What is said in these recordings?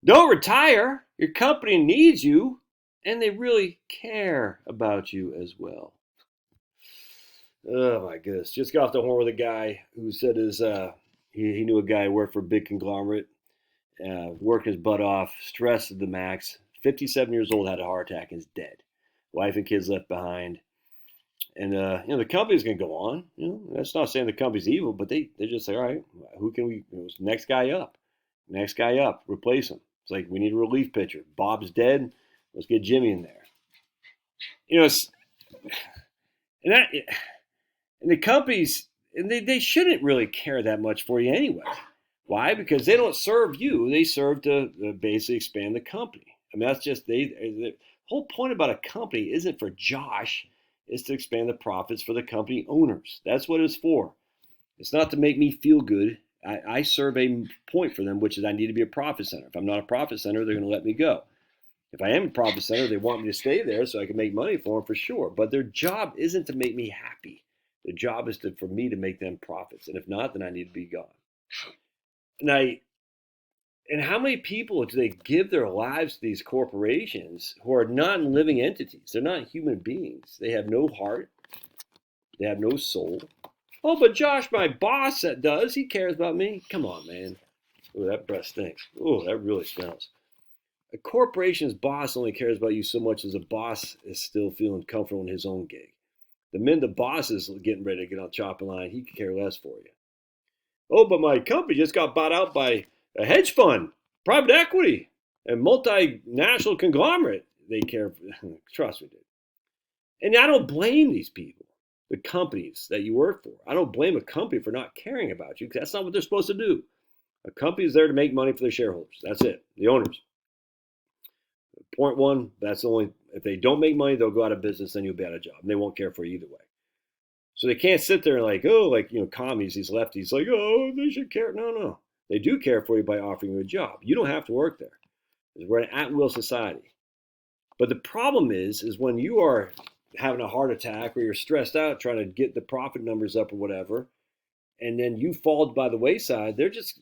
Don't retire. Your company needs you, and they really care about you as well. Oh my goodness! Just got off the horn with a guy who said he knew a guy who worked for a big conglomerate, worked his butt off, stressed to the max. 57 years old, had a heart attack, and is dead. Wife and kids left behind. And the company's gonna go on. That's not saying the company's evil, but they just say, all right, who can we? Next guy up, next guy up, replace him. It's like we need a relief pitcher. Bob's dead. Let's get Jimmy in there. It's, and that and the companies and they shouldn't really care that much for you anyway. Why? Because they don't serve you. They serve to basically expand the company. I mean, that's just the whole point about a company isn't for Josh. It's to expand the profits for the company owners. That's what it's for. It's not to make me feel good. I serve a point for them, which is I need to be a profit center. If I'm not a profit center, they're going to let me go. If I am a profit center, they want me to stay there so I can make money for them for sure. But their job isn't to make me happy. Their job is for me to make them profits. And if not, then I need to be gone. And how many people do they give their lives to these corporations who are non-living entities? They're not human beings. They have no heart. They have no soul. Oh, but Josh, my boss, that does. He cares about me. Come on, man. Oh, that breath stinks. Oh, that really smells. A corporation's boss only cares about you so much as a boss is still feeling comfortable in his own gig. The minute the boss is getting ready to get on the chopping line, he could care less for you. Oh, but my company just got bought out by a hedge fund, private equity, and multinational conglomerate. They care. Trust me, dude. And I don't blame these people, the companies that you work for. I don't blame a company for not caring about you because that's not what they're supposed to do. A company is there to make money for their shareholders. That's it, the owners. Point one, that's the only, if they don't make money, they'll go out of business, then you'll be out of job. And they won't care for you either way. So they can't sit there and commies, these lefties, like, oh, they should care. No. They do care for you by offering you a job. You don't have to work there. We're an at-will society. But the problem is when you are having a heart attack or you're stressed out trying to get the profit numbers up or whatever, and then you fall by the wayside, they're just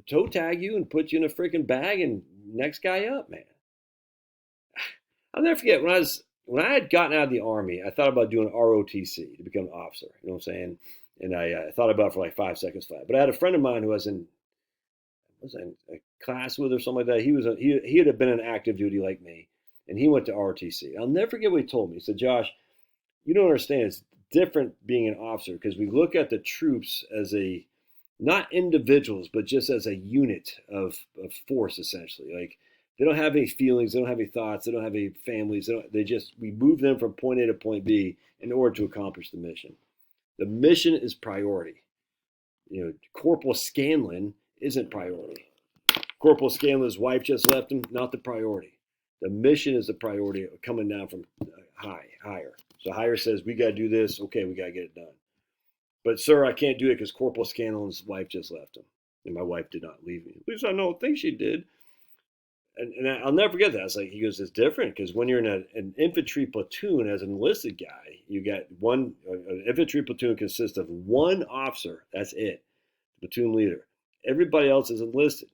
toe tag you and put you in a freaking bag and next guy up, man. I'll never forget when I had gotten out of the Army, I thought about doing ROTC to become an officer. You know what I'm saying? And I thought about it for like 5 seconds flat. But I had a friend of mine who was in a class with or something like that. He had been in active duty like me, and he went to ROTC. I'll never forget what he told me. He said, Josh, you don't understand. It's different being an officer because we look at the troops as not individuals, but just as a unit of force, essentially. Like, they don't have any feelings. They don't have any thoughts. They don't have any families. We move them from point A to point B in order to accomplish the mission. The mission is priority. Corporal Scanlon isn't priority. Corporal Scanlon's wife just left him, not the priority. The mission is the priority coming down from higher. So higher says, we got to do this. Okay, we got to get it done. But, sir, I can't do it because Corporal Scanlon's wife just left him. And my wife did not leave me. At least I don't think she did. And I'll never forget that. It's like, he goes, it's different because when you're in an infantry platoon as an enlisted guy, you got an infantry platoon consists of one officer. That's it, the platoon leader. Everybody else is enlisted.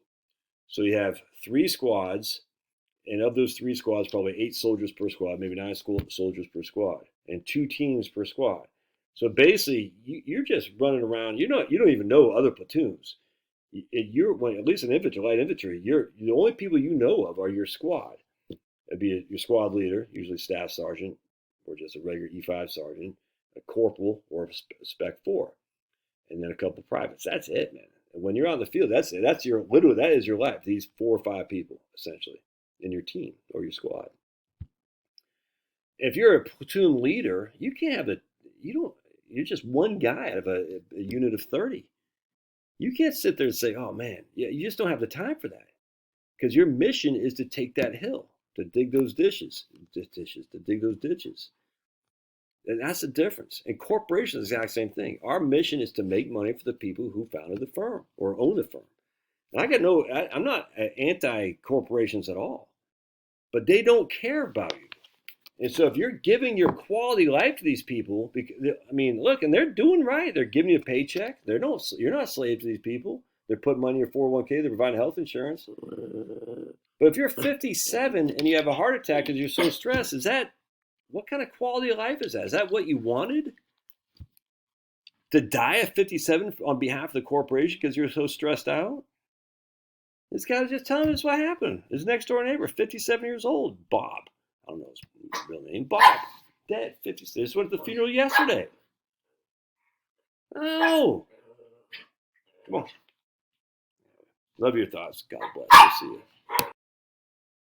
So you have 3 squads, and of those 3 squads, probably 8 soldiers per squad, maybe 9 soldiers per squad, and 2 teams per squad. So basically, you're just running around. You don't even know other platoons. At least in infantry, light infantry, the only people you know of are your squad. It'd be your squad leader, usually staff sergeant, or just a regular E5 sergeant, a corporal, or a spec 4, and then a couple privates. That's it, man. And when you're on the field, that's it. That is your life. These 4 or 5 people, essentially, in your team or your squad. If you're a platoon leader, you can't have you're just one guy out of a unit of 30. You can't sit there and say, oh, man, you just don't have the time for that. Because your mission is to take that hill, to dig those ditches, to dig those ditches. And that's the difference. And corporations is the exact same thing. Our mission is to make money for the people who founded the firm or own the firm. And I'm not anti-corporations at all. But they don't care about you. And so if you're giving your quality life to these people, look, and they're doing right. They're giving you a paycheck. You're not slaves to these people. They're putting money in your 401k. They're providing health insurance. But if you're 57 and you have a heart attack because you're so stressed, what kind of quality of life is that? Is that what you wanted? To die at 57 on behalf of the corporation because you're so stressed out? This guy was just telling us what happened. His next door neighbor, 57 years old, Bob. I don't know his real name. Bob, dead, 56. Just went to the funeral yesterday. Oh, come on. Love your thoughts. God bless. We'll see you.